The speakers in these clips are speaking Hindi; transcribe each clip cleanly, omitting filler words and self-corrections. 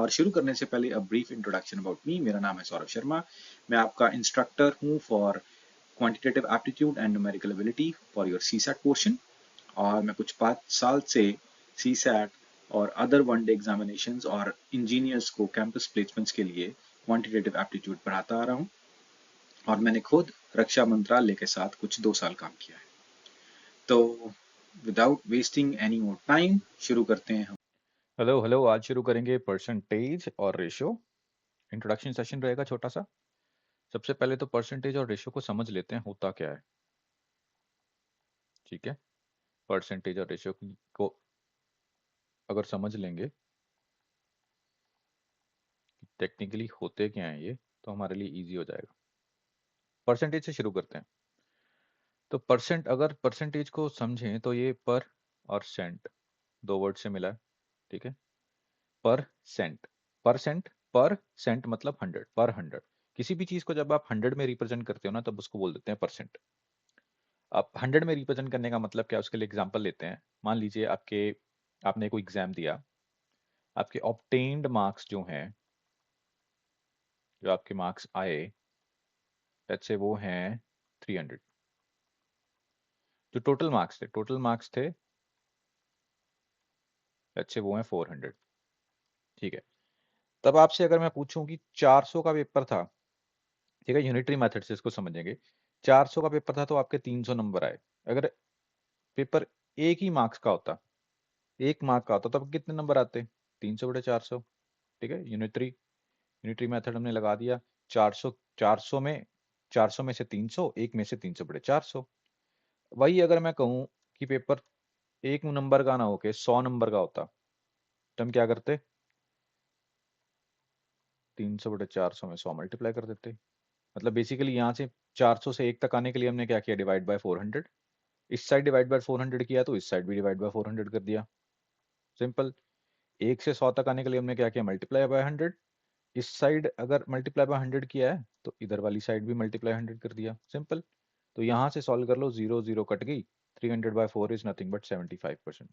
और शुरू करने से पहले a brief introduction about me. मेरा नाम है सौरभ शर्मा। मैं आपका इंस्ट्रक्टर हूँ for quantitative aptitude and numerical ability for your CSAT portion. और मैं कुछ 5 साल से सीसैट और अदर वन डे एग्जामिनेशंस और इंजीनियर्स को कैंपस प्लेसमेंट्स के लिए क्वांटिटेटिव एप्टीट्यूड पढ़ाता आ रहा हूँ। और मैंने खुद रक्षा मंत्रालय के साथ कुछ 2 साल काम किया है। तो without wasting any more time शुरू करते हैं हम। हेलो हेलो, आज शुरू करेंगे परसेंटेज और रेशो। इंट्रोडक्शन सेशन रहेगा छोटा सा। सबसे पहले तो परसेंटेज और रेशो को समझ लेते हैं होता क्या है। ठीक है, परसेंटेज और रेशो को अगर समझ लेंगे कि टेक्निकली होते क्या है ये, तो हमारे लिए इजी हो जाएगा। परसेंटेज से शुरू करते हैं। तो अगर परसेंटेज को समझें तो ये पर और सेंट दो वर्ड से मिला है। ठीक है, पर सेंट, पर सेंट मतलब 100, पर 100। किसी भी चीज को जब आप 100 में रिप्रेजेंट करते हो ना, तब उसको बोल देते हैं परसेंट। आप 100 में रिप्रेजेंट करने का मतलब क्या है, उसके लिए एग्जांपल लेते हैं। मान लीजिए आपने कोई एग्जाम दिया, आपके ऑब्टेन्ड मार्क्स जो हैं, जो आपके मार्क्स आए, लेट्स से वो हैं 300। जो टोटल मार्क्स थे लेट्स से वो हैं 400। ठीक है, तब आपसे अगर मैं पूछूं कि 400 का पेपर था, ठीक है, यूनिटरी मेथड से इसको समझेंगे। 400 का पेपर था तो आपके 300 नंबर आए। अगर पेपर एक ही मार्क्स का होता, एक मार्क का होता, तब कितने नंबर आते? 300/400। ठीक है, यूनिटरी मेथड हमने लगा दिया। 400, 400 में से 300, एक में से 300/400। वही अगर मैं कहूं कि पेपर एक नंबर का ना होके 100 नंबर का होता, तो हम क्या करते? 300/400 में 100 मल्टीप्लाई कर देते। मतलब बेसिकली यहाँ से 400 से एक तक आने के लिए हमने क्या किया? Divide by 400। इस साइड डिवाइड बाय 400 किया तो इस साइड भी डिवाइड बाय 400 कर दिया। सिंपल। एक से 100 तक आने के लिए हमने क्या किया? Multiply by 100। इस साइड अगर मल्टीप्लाई बाय 100 किया है तो इधर वाली साइड भी मल्टीप्लाई 100 कर दिया। सिंपल। तो यहां से सॉल्व कर लो, 0 0 कट गई। 300/4 इज नथिंग बट 75%।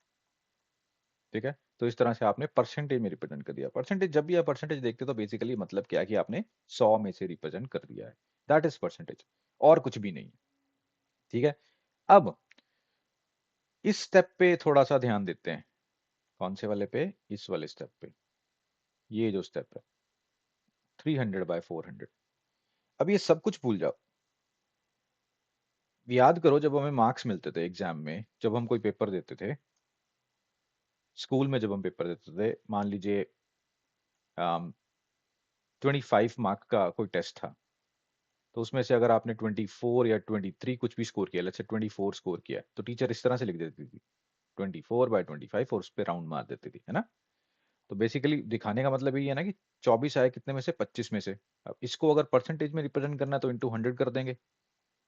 ठीक है, तो इस तरह से आपने परसेंटेज में रिप्रेजेंट कर दिया। परसेंटेज जब भी आप परसेंटेज देखते हो तो बेसिकली मतलब क्या है कि आपने 100 में से रिप्रेजेंट कर दिया है। दैट इज परसेंटेज, और कुछ भी नहीं है। ठीक है, अब इस स्टेप पे थोड़ा सा ध्यान देते हैं। कौन से वाले पे? इस वाले स्टेप पे। ये जो स्टेप है 300/400। अब ये सब कुछ भूल जाओ। याद करो जब हमें मार्क्स मिलते थे एग्जाम में, जब हम कोई पेपर देते थे स्कूल में, जब हम पेपर देते थे, मान लीजिए 25 मार्क का कोई टेस्ट था, तो उसमें से अगर आपने 24 या 23 कुछ भी स्कोर किया, लेट्स से 24 स्कोर किया, तो टीचर इस तरह से लिख देती थी 24/25, और उस पर राउंड मार देती थी, है ना। तो बेसिकली दिखाने का मतलब ये है ना कि 24 आए कितने में से? 25 में से। अब इसको अगर परसेंटेज में रिप्रेजेंट करना है तो इंटू 100 कर देंगे,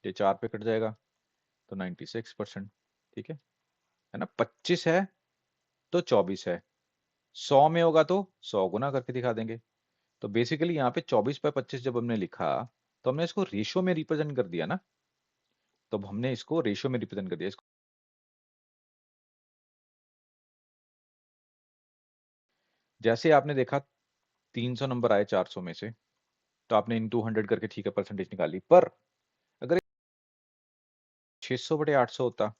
ये 4 पे कट जाएगा, तो 96%। ठीक है ना। 25 है तो 24 है, 100 में होगा तो 100 गुना करके दिखा देंगे। तो बेसिकली यहाँ पे 24/25 जब हमने लिखा, तो हमने इसको रेशियो में रिप्रेजेंट कर दिया ना। तो अब हमने इसको रेशियो में रिप्रेजेंट कर दिया। इसको जैसे आपने देखा 300 नंबर आए 400 में से, तो आपने इंटू 100 करके ठीक है परसेंटेज निकाली। पर अगर 600/800 होता,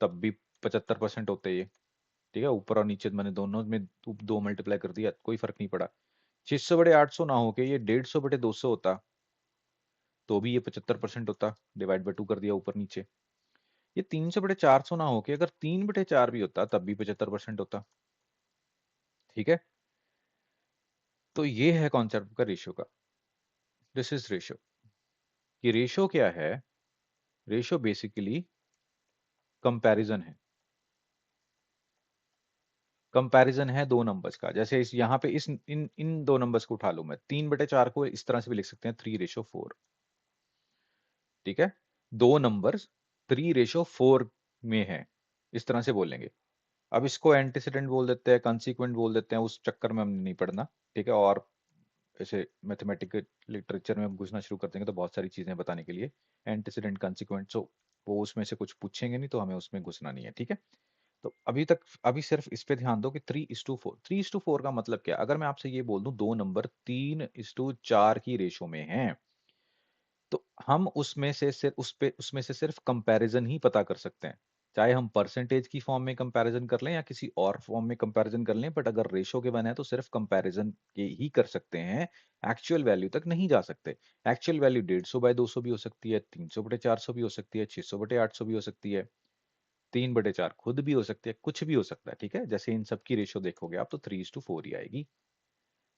तब भी 75% होते ये। ठीक है, ऊपर और नीचे मैंने दोनों में दो मल्टीप्लाई कर दिया, कोई फर्क नहीं पड़ा। 600/800 ना होके ये 150/200 होता, तो भी ये 75% होता। डिवाइड बाय 2 कर दिया ऊपर नीचे। ये 300/400 ना होके अगर 3/4 भी होता, तब भी 75% होता। ठीक है, तो ये है कॉन्सेप्ट का रेशियो का। This is ratio. ये रेशियो क्या है? रेशियो बेसिकली कंपैरिजन है। कंपैरिजन है दो नंबर्स का। जैसे इस यहाँ पे इस इन इन दो नंबर्स को उठा लूं मैं, 3/4 को इस तरह से भी लिख सकते हैं 3:4। ठीक है, दो नंबर्स 3:4 में है, इस तरह से बोलेंगे। अब इसको एंटीसीडेंट बोल देते हैं, कंसीक्वेंट बोल देते हैं, उस चक्कर में हमने नहीं पढ़ना। ठीक है, और ऐसे मैथमेटिकल लिटरेचर में हम घुसना शुरू कर देंगे तो बहुत सारी चीजें बताने के लिए एंटीसीडेंट कंसीक्वेंट, सो वो उसमें से कुछ पूछेंगे नहीं, तो हमें उसमें घुसना नहीं है। ठीक है, तो अभी सिर्फ इस पे ध्यान दो कि 3:4, 3:4 का मतलब क्या है? अगर मैं आपसे ये बोल दूं दो नंबर 3:4 की रेशो में हैं, तो हम उसमें से सिर्फ कंपैरिजन ही पता कर सकते हैं। चाहे हम परसेंटेज की फॉर्म में कंपैरिजन कर लें या किसी और फॉर्म में कंपैरिजन कर लें, बट अगर रेशो गिवन है तो सिर्फ कंपैरिजन के ही कर सकते हैं, एक्चुअल वैल्यू तक नहीं जा सकते। एक्चुअल वैल्यू 150/200 भी हो सकती है, 300/400 भी हो सकती है, 600/800 भी हो सकती है, 3/4 खुद भी हो सकती है, कुछ भी हो सकता है। ठीक है, जैसे इन सब की रेशो देखोगे आप तो 3:4 ही आएगी।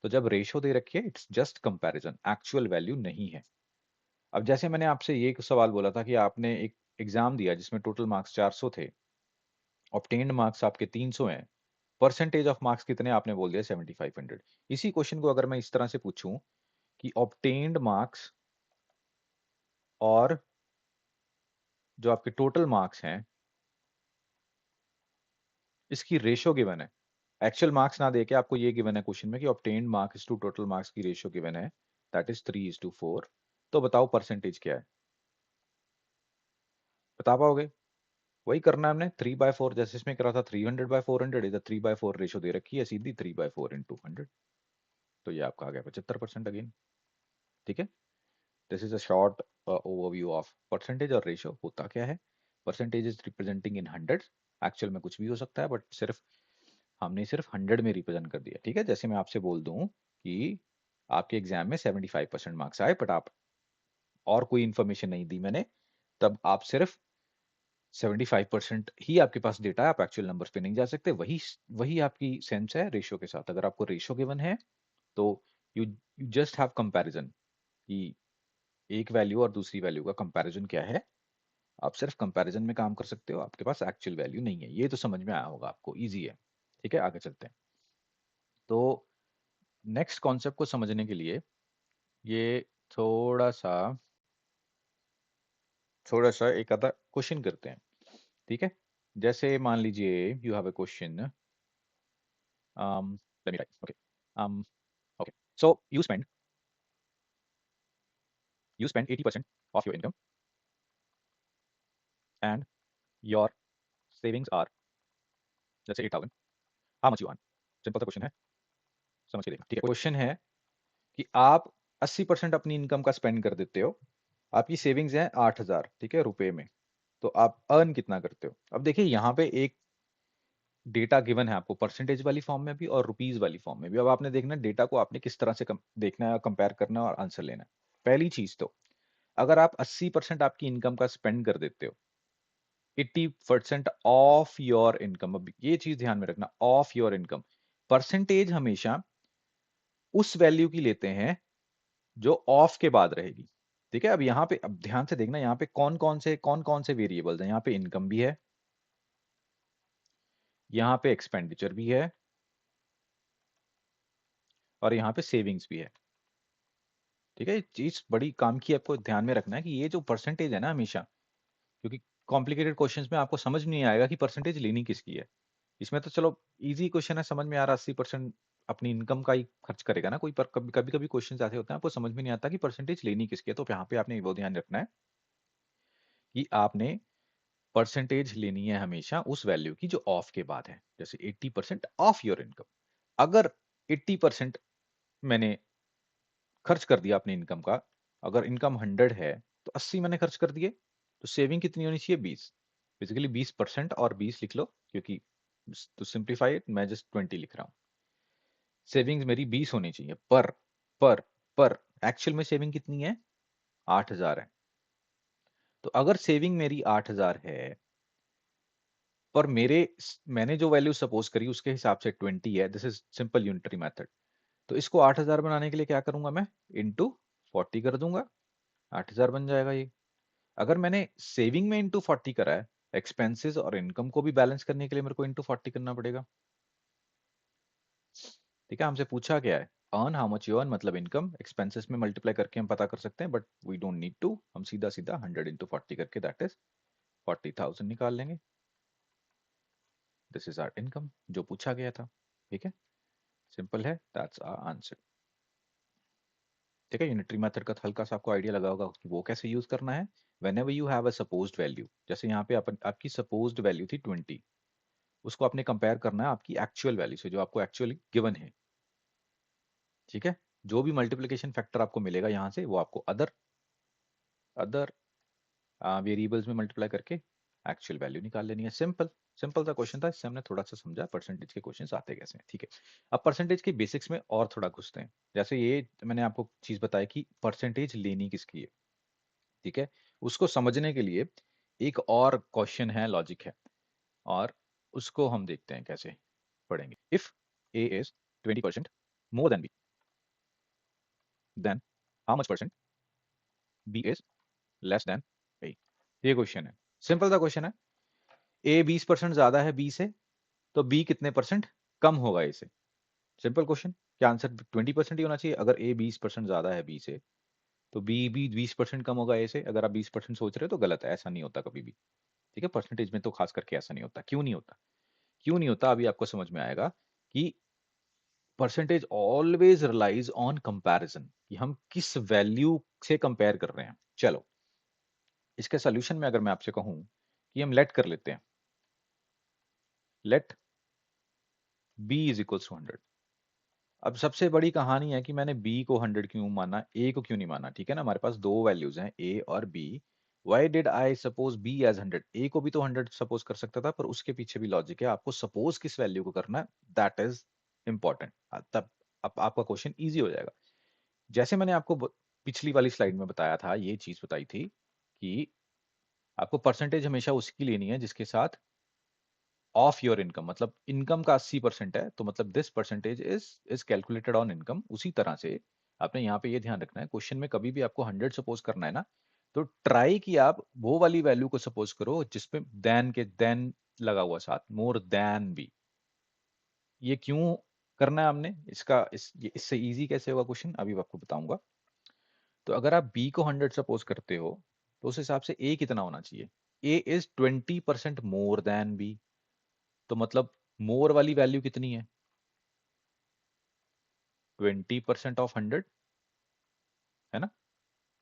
तो जब रेशो दे रखी है, it's just comparison, actual value नहीं है। अब जैसे मैंने आपसे ये सवाल बोला था कि आपने एक एग्जाम दिया जिसमें टोटल मार्क्स 400 थे, ऑब्टेन्ड मार्क्स आपके 300 हैं, परसेंटेज ऑफ मार्क्स कितने आपने बोल दिया 7500। इसी क्वेश्चन को अगर मैं इस तरह से पूछूं कि ऑब्टेन्ड मार्क्स और जो आपके टोटल मार्क्स हैं इसकी रेशो गिवन है, एक्चुअल मार्क्स ना देके आपको ये गिवन है क्वेश्चन में कि obtained marks to total marks की रेशो गिवन है, दैट इज 3:4, तो बताओ परसेंटेज क्या है? बता पाओगे? वही करना है हमने 3/4, जैसे इसमें करा था 300/400, इधर 3/4 रेशो दे रखी है सीधी, 3/4 इंटू 100, तो ये आपका आ गया 75% अगेन। ठीक है, this is a short overview of percentage और रेशो। होता क्या है, percentage is representing in hundred, actual में कुछ भी हो सकता है, बट हमने सिर्फ 100 में रिप्रेजेंट कर दिया। ठीक है, जैसे मैं आपसे बोल दूं कि आपके एग्जाम में 75% मार्क्स आए, बट आप और कोई इंफॉर्मेशन नहीं दी मैंने, तब आप सिर्फ 75% ही आपके पास डेटा है, आप एक्चुअल नंबर्स पे नहीं जा सकते। वही वही आपकी सेंस है रेशो के साथ। अगर आपको रेशो गिवन है तो यू जस्ट हैव कंपैरिजन कि एक वैल्यू और दूसरी वैल्यू का कंपैरिजन क्या है, आप सिर्फ कंपैरिजन में काम कर सकते हो, आपके पास एक्चुअल वैल्यू नहीं है। ये तो समझ में आया होगा आपको, इजी है। ठीक है, आगे चलते हैं। तो नेक्स्ट कॉन्सेप्ट को समझने के लिए ये थोड़ा सा एक आधा क्वेश्चन करते हैं। ठीक है, जैसे मान लीजिए you have a question, let me write, okay, um okay, so you spend 80% of your income and your savings are, let's say 8,000, how much you earn? Simple सा क्वेश्चन है, समझ के देखना। ठीक है, क्वेश्चन है कि आप 80% अपनी इनकम का स्पेंड कर देते हो, आपकी सेविंग्स है 8,000, ठीक है, रुपए में, तो आप अर्न कितना करते हो? अब देखिए यहाँ पे एक डेटा गिवन है आपको, परसेंटेज वाली फॉर्म में भी और रुपीज वाली फॉर्म में भी। अब आपने देखना है डेटा को आपने किस तरह से देखना है, कंपेयर करना है और आंसर लेना है। पहली चीज तो, अगर आप 80% आपकी इनकम का स्पेंड कर देते हो, 80% ऑफ योर इनकम, अब ये चीज ध्यान में रखना, ऑफ योर इनकम, परसेंटेज हमेशा उस वैल्यू की लेते हैं जो ऑफ के बाद रहेगी। ठीक है, अब यहाँ पे अब ध्यान से देखना, यहाँ पे कौन कौन से वेरिएबल्स हैं। यहाँ पे इनकम भी है, यहाँ पे एक्सपेंडिचर भी है, और यहाँ पे सेविंग्स भी है। ठीक है, ये चीज बड़ी काम की, आपको ध्यान में रखना है कि ये जो परसेंटेज है ना हमेशा, क्योंकि कॉम्प्लिकेटेड क्वेश्चंस में आपको समझ नहीं आएगा कि परसेंटेज लेनी किसकी है। इसमें तो चलो इजी क्वेश्चन है, समझ में आ रहा, 80% अपनी इनकम का ही खर्च करेगा ना कोई, पर कभी कभी कभी क्वेश्चन ऐसे होते हैं आपको समझ में नहीं आता कि परसेंटेज लेनी किसकी है, तो यहाँ पे आपने वो ध्यान रखना है कि आपने परसेंटेज लेनी है हमेशा उस वैल्यू की जो ऑफ के बाद है। जैसे 80% ऑफ योर इनकम, अगर 80% मैंने खर्च कर दिया अपनी इनकम का, अगर इनकम 100 है तो 80 मैंने खर्च कर दिए, तो सेविंग कितनी होनी चाहिए? 20। बेसिकली 20% और 20 लिख लो, क्योंकि टू सिंप्लीफाई इट मैं जस्ट 20 लिख रहा हूँ। सेविंग्स मेरी 20 होनी चाहिए, पर पर एक्चुअल में सेविंग कितनी है? 8,000 है। तो अगर सेविंग मेरी 8,000 है, पर मैंने जो वैल्यू सपोज करी उसके हिसाब से 20 है, this is simple unitary method, तो इसको 8,000 बनाने के लिए क्या करूंगा मैं? इंटू 40 कर दूंगा, 8,000 बन जाएगा ये। अगर मैंने सेविंग में इंटू 40 करा है, एक्सपेंसेस और इनकम को भी बैलेंस करने के लिए मेरे को इंटू 40 करना पड़ेगा। ठीक है, हमसे पूछा क्या है? Earn how much you earn, मतलब इनकम, एक्सपेंसेस में मल्टीप्लाई करके हम पता कर सकते हैं, but we don't need to, हम सीधा सीधा 100 इंटू 40 करके दैट इज 40,000 निकाल लेंगे। दिस इज आवर इनकम जो पूछा गया था। ठीक है, सिंपल है, दैट्स आवर आंसर। ठीक है, यूनिटरी मेथड का हल्का सा आपको आइडिया लगा होगा कि वो कैसे यूज करना है। whenever you have a supposed value, जैसे यहाँ पे आपकी supposed वैल्यू थी 20, उसको आपने कंपेयर करना है आपकी एक्चुअल वैल्यू से, जो आपको एक्चुअली गिवन है। ठीक है, जो भी मल्टीप्लिकेशन फैक्टर आपको मिलेगा यहाँ से, वो आपको अदर अदर वेरिएबल्स में मल्टीप्लाई करके एक्चुअल वैल्यू निकाल लेनी है। सिंपल सिंपल सा क्वेश्चन था, इससे हमने थोड़ा सा समझा परसेंटेज के क्वेश्चंस आते कैसे हैं। ठीक है, अब परसेंटेज के बेसिक्स में और थोड़ा घुसते हैं। जैसे ये मैंने आपको चीज बताई कि परसेंटेज लेनी किसकी है। ठीक है, उसको समझने के लिए एक और क्वेश्चन है, लॉजिक है, और उसको हम देखते हैं कैसे पढ़ेंगे। If A is 20% more than B, then how much percent B is less than A. ये क्वेश्चन है, सिंपल सा क्वेश्चन है। ए 20% ज्यादा है बी से, तो बी कितने परसेंट कम होगा ए से। सिंपल क्वेश्चन, क्या आंसर 20% ही होना चाहिए? अगर ए 20% ज्यादा है बी से, तो बी भी 20% कम होगा ए से। अगर आप 20% सोच रहे हो तो गलत है, ऐसा नहीं होता कभी भी। ठीक है, परसेंटेज में तो खास करके ऐसा नहीं होता। क्यों नहीं होता? क्यों नहीं होता अभी आपको समझ में आएगा कि percentage always relies on comparison, कि हम किस वैल्यू से कंपेयर कर रहे हैं। चलो, इसके सोल्यूशन में अगर मैं आपसे कहूं कि हम लेट कर लेते हैं, let B is equals to 100। अब सबसे बड़ी कहानी है कि मैंने b को 100 क्यों माना, a को क्यों नहीं माना। ठीक है ना, हमारे पास दो वैल्यूज हैं a और b। Why did I suppose b as 100? a को भी तो 100 सपोज कर सकता था, पर उसके पीछे भी लॉजिक है। आपको सपोज किस वैल्यू को करना है, दैट इज इंपॉर्टेंट। तब अब आपका क्वेश्चन इजी हो जाएगा। जैसे मैंने आपको पिछली वाली स्लाइड में बताया था, ये चीज बताई थी कि आपको परसेंटेज हमेशा उसकी लेनी है जिसके साथ ऑफ योर इनकम, मतलब इनकम का 80% है, तो मतलब this percentage is calculated on income. उसी तरह से आपने यहाँ पे ये ध्यान रखना है, क्वेश्चन में कभी भी आपको 100 सपोज करना है ना, तो ट्राई कि आप वो वाली वैल्यू को सपोज करो जिसपे देन लगा हुआ साथ, मोर देन बी। ये क्यों करना है हमने, इससे इजी कैसे होगा क्वेश्चन, अभी आपको बताऊंगा। तो अगर आप बी को 100 सपोज करते हो, तो उस हिसाब से ए कितना होना चाहिए? ए इज 20% मोर देन बी, तो मतलब मोर वाली वैल्यू कितनी है? 20% ऑफ 100 है ना,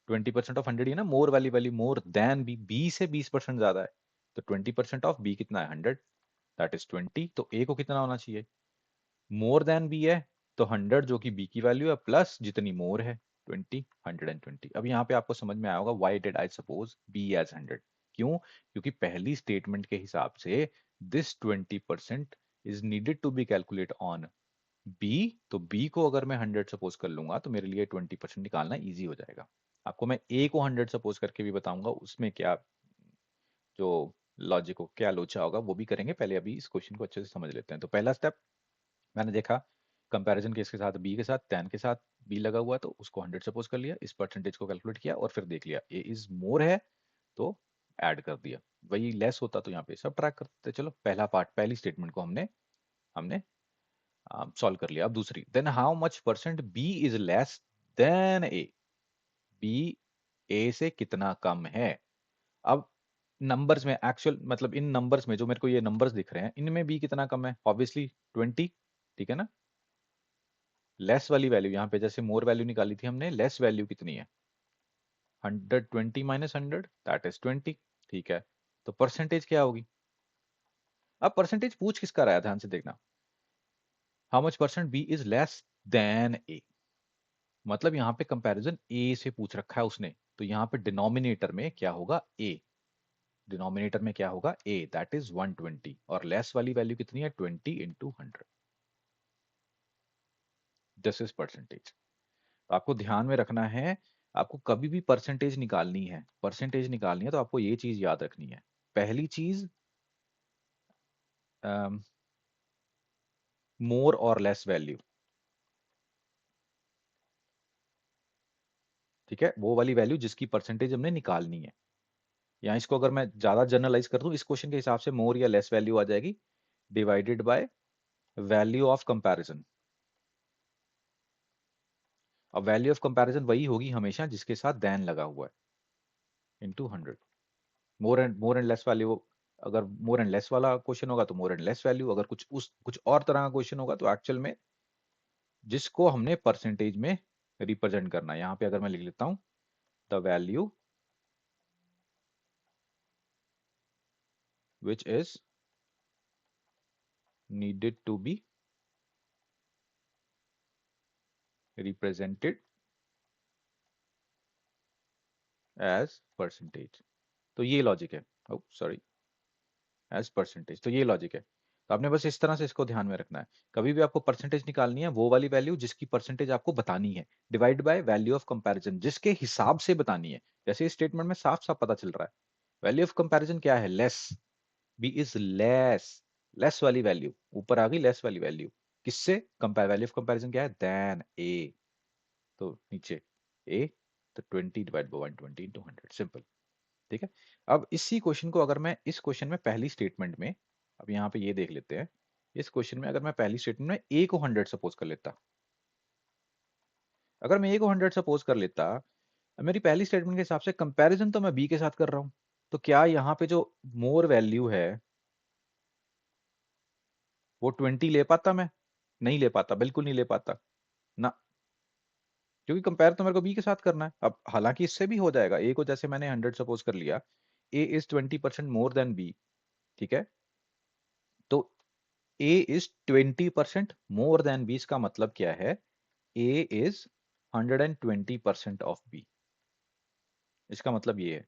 20% ऑफ 100 ही है ना मोर वाली value. More than B, B से 20% ज्यादा है, तो 20% ऑफ बी कितना है? 100, दैट इज 20। तो ए को कितना होना चाहिए? मोर देन बी है, तो 100 जो कि बी की वैल्यू है, प्लस जितनी मोर है 20, 120। अब यहाँ पे आपको समझ में आया होगा why did I suppose B as 100। क्यों? क्योंकि पहली स्टेटमेंट के हिसाब से this 20% is needed to be calculate on B. तो बी को अगर मैं 100 सपोज कर लूंगा, तो मेरे लिए 20% निकालना इजी हो जाएगा। आपको मैं ए को 100 सपोज करके भी बताऊंगा, उसमें क्या जो लॉजिक हो, क्या लोचा होगा, वो भी करेंगे। पहले अभी इस क्वेश्चन को अच्छे से समझ लेते हैं। तो पहला स्टेप मैंने देखा, कंपैरिजन केस के साथ बी के साथ, टैन के साथ बी लगा हुआ, तो उसको 100 सपोज कर लिया, इस परसेंटेज को कैलकुलेट किया, और फिर देख लिया ए इज मोर है तो ऐड कर दिया। वही लेस होता तो यहाँ पे सब ट्रैक करते। चलो, पहला पार्ट, पहली स्टेटमेंट को हमने हमने सॉल्व कर लिया। अब दूसरी, then how much percent B is less than A, B A से कितना कम है। अब नंबर्स में, एक्चुअल मतलब इन नंबर्स में जो मेरे को ये नंबर्स दिख रहे हैं, इनमें बी कितना कम है? ऑब्वियसली 20। ठीक है ना, लेस वाली वैल्यू यहाँ पे, जैसे मोर वैल्यू निकाली थी हमने, लेस वैल्यू कितनी है? 120 माइनस 100, दैट इज 20। ठीक है, तो परसेंटेज क्या होगी? अब परसेंटेज पूछ किसका रहा है, ध्यान से देखना। How much percent B is less than A, मतलब यहाँ पे कंपैरिजन ए से पूछ रखा है उसने, तो यहाँ पे डिनोमिनेटर में क्या होगा? ए। डिनोमिनेटर में क्या होगा? ए, दैट इज 120। और लेस वाली वैल्यू कितनी है? 20 इंटू 100, दिस इज परसेंटेज। आपको ध्यान में रखना है, आपको कभी भी परसेंटेज निकालनी है, परसेंटेज निकालनी है, तो आपको ये चीज याद रखनी है। पहली चीज, मोर और लेस वैल्यू। ठीक है, वो वाली वैल्यू जिसकी परसेंटेज हमने निकालनी है। या इसको अगर मैं ज्यादा जनरलाइज कर दूं, इस क्वेश्चन के हिसाब से मोर या लेस वैल्यू आ जाएगी divided by value of comparison. अब वैल्यू ऑफ कंपैरिजन वही होगी हमेशा जिसके साथ देन लगा हुआ है, into 100। More and less value, अगर मोर एंड लेस वाला क्वेश्चन होगा तो मोर एंड लेस वैल्यू, अगर कुछ और तरह का क्वेश्चन होगा तो एक्चुअल में जिसको हमने परसेंटेज में रिप्रेजेंट करना है। यहां पे अगर मैं लिख लेता हूं, the value which is needed to be represented as percentage। तो ये लॉजिक है। ओ सॉरी, एज परसेंटेज, तो ये लॉजिक है। तो आपने बस इस तरह से इसको ध्यान में रखना है। कभी भी आपको परसेंटेज निकालनी है, वो वाली वैल्यू जिसकी परसेंटेज आपको बतानी है, divide by value of comparison, जिसके हिसाब से बतानी है। जैसे इस स्टेटमेंट में साफ साफ पता चल रहा है, वैल्यू ऑफ कंपैरिजन क्या है, less, B is less, less वाली वैल्यू ऊपर आ गई, लेस वाली वैल्यू किससे, कंपेयर, वैल्यू ऑफ कंपैरिजन क्या है, देन ए, तो नीचे ए, तो 20 डिवाइड बाय 120 इंटू 100, सिंपल। ठीक है। अब इसी क्वेश्चन को अगर मैं इस क्वेश्चन में पहली स्टेटमेंट में, अब यहाँ पे ये देख लेते हैं, इस क्वेश्चन में अगर मैं पहली स्टेटमेंट में ए को 100 सपोज कर लेता, अगर मैं ए को 100 सपोज कर लेता, मेरी पहली स्टेटमेंट के हिसाब से कंपैरिजन तो मैं बी के साथ कर रहा हूं, तो क्या यहाँ पे जो मोर वैल्यू है वो 20 ले पाता मैं? नहीं ले पाता, बिल्कुल नहीं ले पाता ना, क्योंकि कंपेयर तो मेरे को बी के साथ करना है। अब हालांकि इससे भी हो जाएगा, ए को जैसे मैंने 100 सपोज कर लिया, ए इज 20% मोर देन बी, ठीक है, तो ए इज 20% मोर देन बी, इसका मतलब क्या है, ए इज 120% ऑफ बी, इसका मतलब ये है।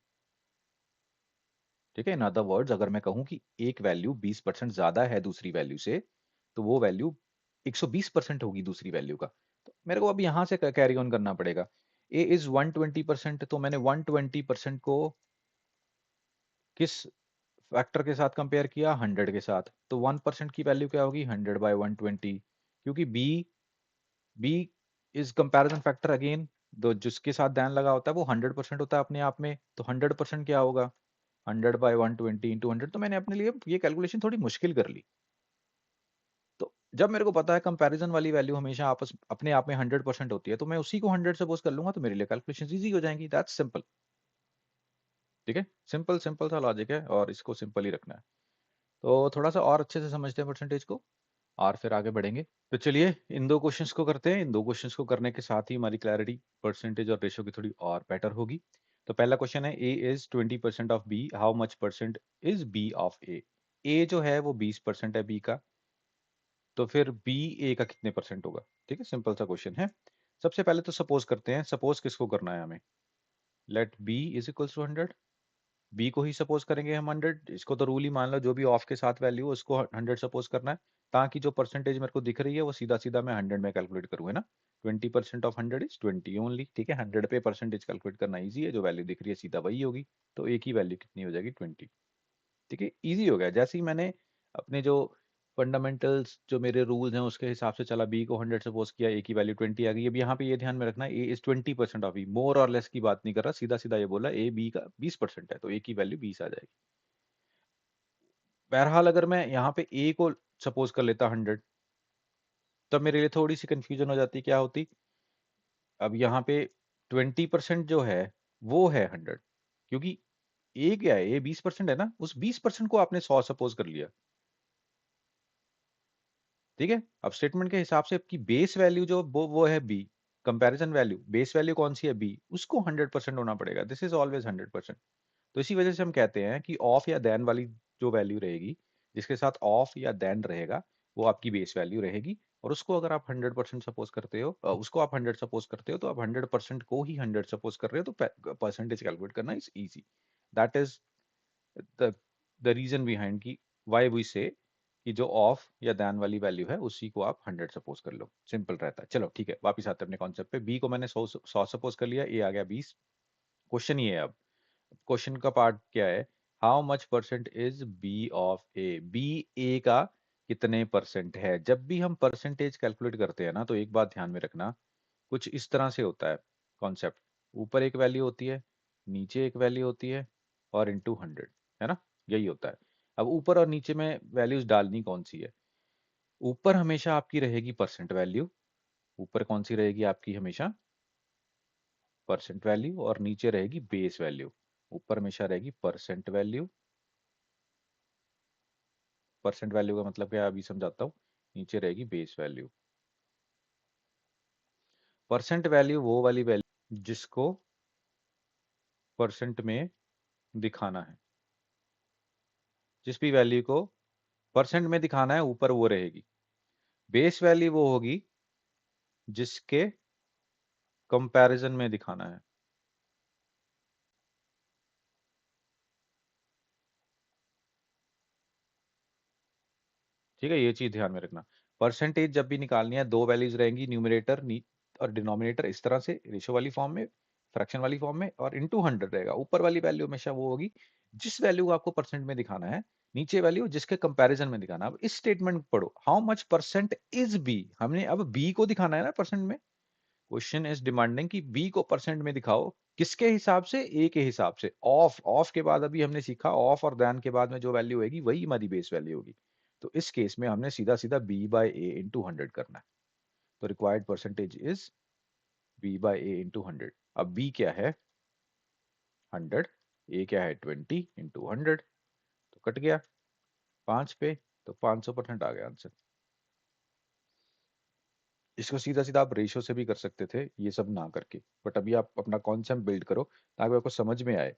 ठीक है, इन अदर वर्ड्स अगर मैं कहूं कि एक वैल्यू 20% ज्यादा है दूसरी वैल्यू से, तो वो वैल्यू 120% होगी दूसरी वैल्यू का। तो मेरे को अब यहां से कैरी ऑन करना पड़ेगा, ए इज 120%, तो मैंने 120% को किस फैक्टर के साथ कंपेयर किया, 100 के साथ, तो 1% की वैल्यू क्या होगी, 100 बाय 120, क्योंकि B is comparison factor again, दो जिसके साथ दैन लगा होता है वो 100% होता है अपने आप में, तो 100% क्या होगा, 100 बाय 120 इंटू 100, तो मैंने अपने लिए ये कैलकुलेशन थोड़ी मुश्किल कर ली। तो जब मेरे को पता है कंपैरिजन वाली वैल्यू हमेशा आपस अपने आप में 100% होती है, तो मैं उसी को 100 सपोज कर लूंगा, तो मेरे लिए कैलकुलेशन ईजी हो जाएंगी, दैट्स सिंपल। ठीक है, सिंपल सिंपल सा लॉजिक है और इसको सिंपल ही रखना है। तो थोड़ा सा और अच्छे से समझते हैं परसेंटेज को और फिर आगे बढ़ेंगे। तो चलिए इन दो क्वेश्चंस को करते हैं, इन दो क्वेश्चंस को करने के साथ ही हमारी क्लैरिटी परसेंटेज और रेशियो की थोड़ी और बेटर होगी। तो पहला क्वेश्चन है, A is 20% of B, how much percent is B of A. A जो है वो 20% है बी का, तो फिर बी ए का कितने परसेंट होगा। ठीक है, सिंपल सा क्वेश्चन है। सबसे पहले तो सपोज करते हैं, सपोज किसको करना है हमें, let B is equals to 100, B को ही सपोज करेंगे हम 100, इसको तो रूल ही मान लो, जो भी ऑफ के साथ वैल्यू है उसको 100 सपोज करना है, ताकि जो परसेंटेज मेरे को दिख रही है वो सीधा सीधा मैं 100 में कैलकुलेट करूँ, है ना। 20% ऑफ 100 इज 20 ओनली। ठीक है, 100 पे परसेंटेज कैलकुलेट करना इजी है, जो वैल्यू दिख रही है सीधा वही होगी, तो एक ही वैल्यू कितनी हो जाएगी, 20। ठीक है, इजी हो गया। जैसे ही मैंने अपने जो फंडामेंटल्स जो मेरे रूल्स हैं उसके हिसाब से चला, बी को 100 सपोज किया, ए की वैल्यू 20 आ गई। अब यहाँ पे ये ध्यान में रखना है, ए इज 20% ऑफ बी, मोर और लेस की बात नहीं कर रहा, सीधा सीधा ये बोला ए बी का 20% है, तो ए की वैल्यू 20 आ जाएगी। बहरहाल अगर मैं यहाँ पे ए को सपोज कर लेता 100, तब मेरे लिए थोड़ी सी कंफ्यूजन हो जाती, क्या होती, अब यहाँ पे 20% जो है वो है 100, क्योंकि ए क्या है, ए 20% है ना, उस 20% को आपने 100 सपोज कर लिया। ठीक है, अब स्टेटमेंट के हिसाब से आपकी बेस वैल्यू जो वो है B, comparison value, base value कौन सी है बी, उसको 100% होना पड़ेगा, दिस इज ऑलवेज 100%। तो इसी वजह से हम कहते हैं कि ऑफ या देन वाली जो वैल्यू रहेगी, जिसके साथ ऑफ या देन रहेगा, वो आपकी बेस वैल्यू रहेगी, और उसको अगर आप 100% सपोज करते हो, उसको आप 100 सपोज करते हो, तो आप 100% को ही 100 सपोज कर रहे हो, तो परसेंटेज कैलकुलेट करना is easy. That is the the reason behind की व्हाई वी से कि जो ऑफ या देन वाली वैल्यू है उसी को आप 100 सपोज कर लो, सिंपल रहता है। चलो ठीक है, वापस आते हैं अपने कॉन्सेप्ट पे। बी को मैंने 100 सपोज कर लिया, ए आ गया 20। क्वेश्चन ये है, अब क्वेश्चन का पार्ट क्या है, how much percent is B of A, B A का कितने परसेंट है। जब भी हम परसेंटेज कैलकुलेट करते हैं ना, तो एक बात ध्यान में रखना, कुछ इस तरह से होता है कॉन्सेप्ट, ऊपर एक वैल्यू होती है, नीचे एक वैल्यू होती है, और इंटू 100, है ना, यही होता है। अब ऊपर और नीचे में वैल्यूज डालनी कौन सी है, ऊपर हमेशा आपकी रहेगी परसेंट वैल्यू, ऊपर कौन सी रहेगी आपकी हमेशा, परसेंट वैल्यू, और नीचे रहेगी बेस वैल्यू। ऊपर हमेशा रहेगी परसेंट वैल्यू, परसेंट वैल्यू का मतलब क्या है अभी समझाता हूँ, नीचे रहेगी बेस वैल्यू। परसेंट वैल्यू वो वाली वैल्यू जिसको परसेंट में दिखाना है, जिस भी वैल्यू को परसेंट में दिखाना है, ऊपर वो रहेगी। बेस वैल्यू वो होगी जिसके कंपैरिजन में दिखाना है। ठीक है, ये चीज ध्यान में रखना। परसेंटेज जब भी निकालनी है, दो वैल्यूज रहेंगी, न्यूमरेटर और डिनोमिनेटर इस तरह से रेशो वाली फॉर्म में, फ्रैक्शन वाली फॉर्म में, और इनटू 100 रहेगा। ऊपर वाली वैल्यू हमेशा वो होगी जिस वैल्यू को आपको परसेंट में दिखाना है, नीचे वैल्यू जिसके कंपैरिजन में दिखाना है। अब इस स्टेटमेंट पढ़ो, how much percent is B. हमने अब बी को दिखाना है ना परसेंट में। क्वेश्चन इज डिमांडिंग कि बी को परसेंट में दिखाओ, किसके हिसाब से, ए के हिसाब से। ऑफ, ऑफ के बाद अभी हमने सीखा ऑफ और देन के बाद में जो वैल्यू होगी वही हमारी बेस वैल्यू होगी। तो इस केस में हमने सीधा सीधा बी बाई ए इंटू 100 करना है। तो required percentage is B by A into 100। अब बी क्या है 100, ए क्या है 20 इंटू 100, तो कट गया 5 पे, तो 500% आ गया आंसर। इसको सीधा सीधा आप रेशियो से भी कर सकते थे, ये सब ना करके, बट अभी आप अपना कॉन्सेप्ट बिल्ड करो ताकि आपको समझ में आए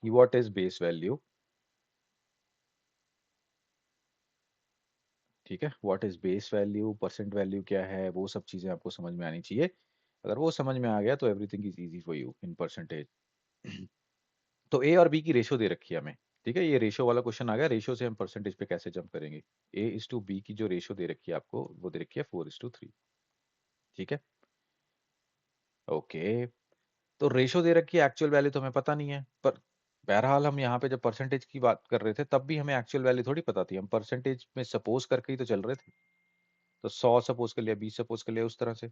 कि व्हाट इज बेस वैल्यू। ठीक है, what is base value, percent value क्या है, वो सब चीजें आपको समझ में आनी चाहिए। अगर वो समझ में आ गया तो everything is easy for you in percentage. तो ए और बी की रेशो दे रखी है हमें। ठीक है, ये रेशो वाला क्वेश्चन आ गया, रेशो से हम परसेंटेज पे कैसे जंप करेंगे। ए इज टू बी की जो रेशो दे रखी है आपको, वो दे रखी है 4:3। ठीक है, ओके। तो रेशो दे रखी है, एक्चुअल वैल्यू तो हमें पता नहीं है, पर बहरहाल हम यहाँ पे जब परसेंटेज की बात कर रहे थे तब भी हमें एक्चुअल वैल्यू थोड़ी पता थी, हम परसेंटेज में सपोज करके ही तो चल रहे थे। तो 100 सपोज कर लिया, 20 सपोज कर लिया, उस तरह से।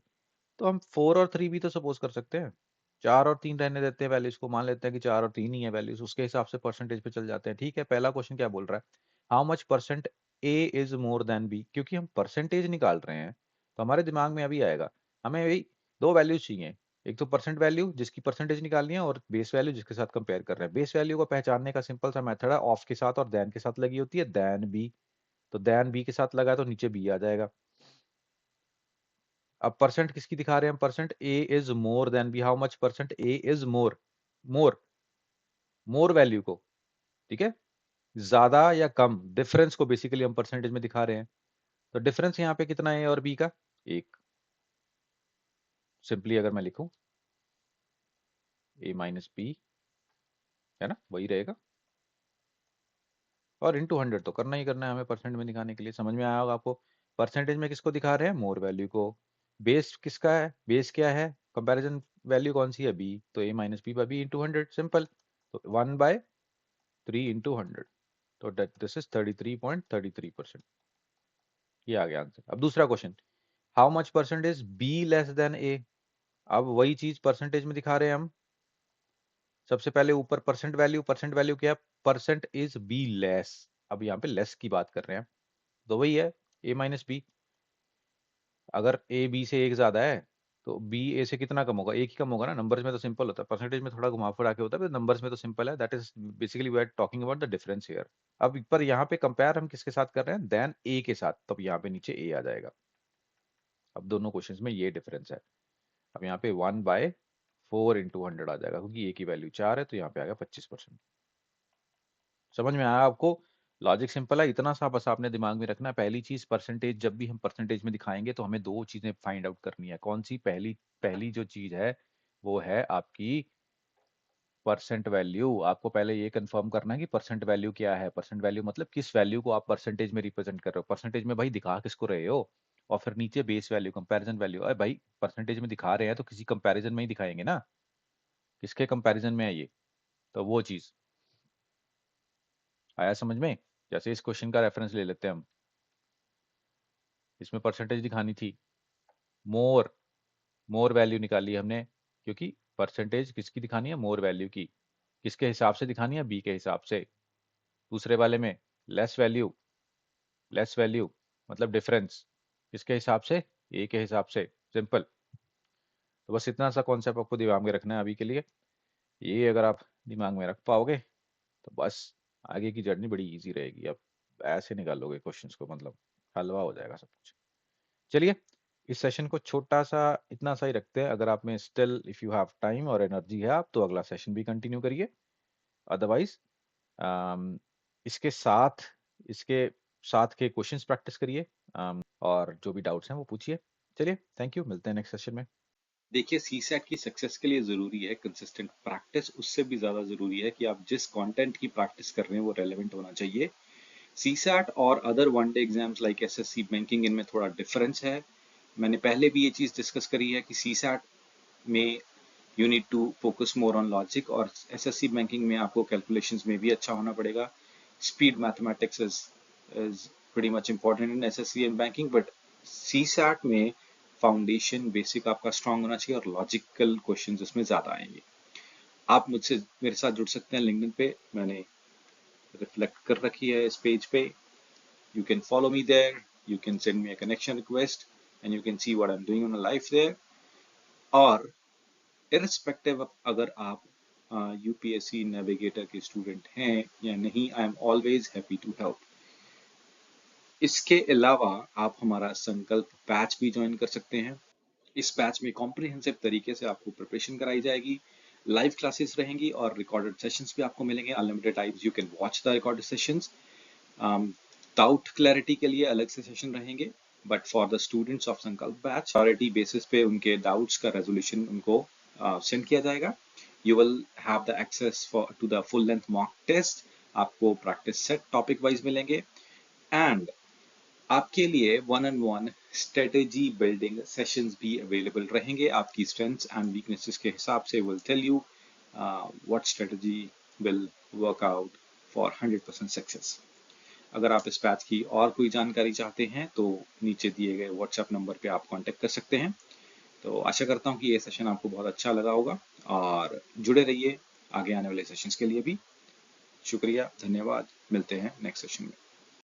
तो हम 4 और 3 भी तो सपोज कर सकते हैं। 4 और 3 रहने देते हैं वैल्यूज को, मान लेते हैं कि 4 और 3 ही है वैल्यूज, उसके हिसाब से परसेंटेज पे चल जाते हैं। ठीक है, पहला क्वेश्चन क्या बोल रहा है, how much percent A is more than B. क्योंकि हम परसेंटेज निकाल रहे हैं तो हमारे दिमाग में अभी आएगा, हमें वही दो वैल्यूज चाहिए। एक तो परसेंट वैल्यू जिसकी परसेंटेज निकालनी है, और बेस वैल्यू जिसके साथ कंपेयर कर रहे हैं। बेस वैल्यू को पहचानने का सिंपल सा मेथड है, ऑफ के साथ और देन के साथ लगी होती है, देन बी। तो देन बी के साथ लगा है तो नीचे बी आ जाएगा। अब परसेंट किसकी दिखा रहे हैं हम, percent A is more than B. How much percent A is more, more, more value को। ठीक है, ज्यादा या कम, डिफरेंस को बेसिकली हम परसेंटेज में दिखा रहे हैं। तो डिफरेंस यहाँ पे कितना है ए और बी का, एक। सिंपली अगर मैं लिखूं ए माइनस बी, है ना, वही रहेगा। और इंटू 100 तो करना ही करना है हमें परसेंट में दिखाने के लिए। समझ में आया होगा आपको। परसेंटेज में किसको दिखा रहे हैं, मोर वैल्यू को। बेस किसका है, बेस क्या है, कंपैरिजन वैल्यू कौन सी है, बी। तो A minus B by B into 100, simple. तो 1/3 इंटू 100, तो दिस इज 33.33%। ये आ गया आंसर। अब दूसरा question, how much percent is B less than A. अब वही चीज परसेंटेज में दिखा रहे हैं हम। सबसे पहले ऊपर परसेंट वैल्यू, परसेंट वैल्यू क्या है, परसेंट इज बी लेस। अब यहाँ पे लेस की बात कर रहे हैं, तो वही है ए माइनस बी। अगर ए बी से एक ज्यादा है तो बी ए से कितना कम होगा, एक ही कम होगा ना। नंबर्स में तो सिंपल होता है, परसेंटेज में थोड़ा घुमा फिरा के होता है, नंबर्स में तो सिंपल है। That is basically we are talking about the difference here. अब पर यहाँ पे कंपेयर हम किसके साथ कर रहे हैं, देन ए के साथ, तब यहाँ पे नीचे ए आ जाएगा। अब दोनों क्वेश्चंस में ये डिफरेंस है। अब यहाँ पे 1/4 इंटू 100 आ जाएगा, क्योंकि ए की वैल्यू 4 है, तो यहाँ पे आ गया 25%। समझ में आया आपको। लॉजिक सिंपल है, इतना सा बस आपने दिमाग में रखना है। पहली चीज परसेंटेज, जब भी हम परसेंटेज में दिखाएंगे तो हमें दो चीजें फाइंड आउट करनी है। कौन सी, पहली पहली जो चीज है वो है आपकी परसेंट वैल्यू। आपको पहले ये कंफर्म करना है कि परसेंट वैल्यू क्या है। परसेंट वैल्यू मतलब किस वैल्यू को आप परसेंटेज में रिप्रेजेंट कर रहे हो, परसेंटेज में भाई दिखा किसको रहे हो। और फिर नीचे बेस वैल्यू, कंपैरिजन वैल्यू। अरे भाई परसेंटेज में दिखा रहे हैं तो किसी कंपैरिजन में ही दिखाएंगे ना, किसके कंपैरिजन में है ये, तो वो चीज आया समझ में। जैसे इस क्वेश्चन का रेफरेंस ले लेते हैं हम, इसमें परसेंटेज दिखानी थी, मोर, मोर वैल्यू निकाली हमने, क्योंकि परसेंटेज किसकी दिखानी है, मोर वैल्यू की। किसके हिसाब से दिखानी है, बी के हिसाब से। दूसरे वाले में लेस वैल्यू, लेस वैल्यू मतलब डिफरेंस, किसके हिसाब से, ए के हिसाब से, सिंपल। तो बस इतना सा कॉन्सेप्ट आपको दिमाग में रखना है अभी के लिए। ये अगर आप दिमाग में रख पाओगे तो बस आगे की जर्नी बड़ी इजी रहेगी। अब ऐसे निकालोगे क्वेश्चंस को, मतलब हलवा हो जाएगा सब कुछ। चलिए, इस सेशन को छोटा सा इतना सा ही रखते हैं। अगर आप में still if you have time और एनर्जी है आप, तो अगला सेशन भी कंटिन्यू करिए। अदरवाइज इसके साथ इसके साथ के क्वेश्चंस प्रैक्टिस करिए, और जो भी डाउट्स हैं वो पूछिए। चलिए, थैंक यू, मिलते हैं नेक्स्ट सेशन में। देखिए, सीसैट की सक्सेस के लिए ज़रूरी है कंसिस्टेंट प्रैक्टिस, उससे भी ज़्यादा ज़रूरी है कि आप जिस कंटेंट की प्रैक्टिस कर रहे हैं वो रेलेवेंट होना चाहिए। सीसैट और other one day exams like SSC banking, इनमें थोड़ा डिफरेंस है। मैंने पहले भी ये चीज़ डिस्कस करी है कि सीसैट में you need to focus more on logic, और एसएससी बैंकिंग में आपको कैलकुलेशंस में भी अच्छा होना पड़ेगा। Speed mathematics is pretty much important in SSC and banking, but CSAT में फाउंडेशन बेसिक आपका स्ट्रांग होना चाहिए और लॉजिकल क्वेश्चंस उसमें ज़्यादा आएंगे। आप मुझसे मेरे साथ जुड़ सकते हैं लिंक्डइन पे, मैंने रिफ्लेक्ट कर रखी है इस पेज पे। You can follow me there, you can send me a connection request and you can see what I am doing in my life there. और इररिस्पेक्टिव अगर आप यूपीएससी नेविगेटर के स्टूडेंट हैं या नहीं, I am always happy to help. इसके अलावा आप हमारा संकल्प बैच भी ज्वाइन कर सकते हैं। इस बैच में कॉम्प्रिहेंसिव तरीके से आपको प्रिपरेशन कराई जाएगी, लाइव क्लासेस रहेंगी और रिकॉर्डेड सेशंस भी आपको मिलेंगे unlimited times. You can watch the recorded sessions. Doubt clarity के लिए अलग से सेशन रहेंगे, but for the students of Sankalp batch priority basis पे उनके डाउट्स का रेजोल्यूशन उनको सेंड किया जाएगा। You will have the access for to the full length mock test. आपको प्रैक्टिस सेट टॉपिक वाइज मिलेंगे एंड आपके लिए one and one strategy building sessions भी अवेलेबल रहेंगे। आपकी स्ट्रेंथ्स एंड वीकनेसेस के हिसाब से will tell you what strategy will work out for 100% success. अगर आप इस बैच की और कोई जानकारी चाहते हैं तो नीचे दिए गए व्हाट्सएप नंबर पे आप कांटेक्ट कर सकते हैं। तो आशा करता हूँ कि ये सेशन आपको बहुत अच्छा लगा होगा और जुड़े रहिए आगे आने वाले सेशंस के लिए भी। शुक्रिया, धन्यवाद, मिलते हैं नेक्स्ट सेशन में।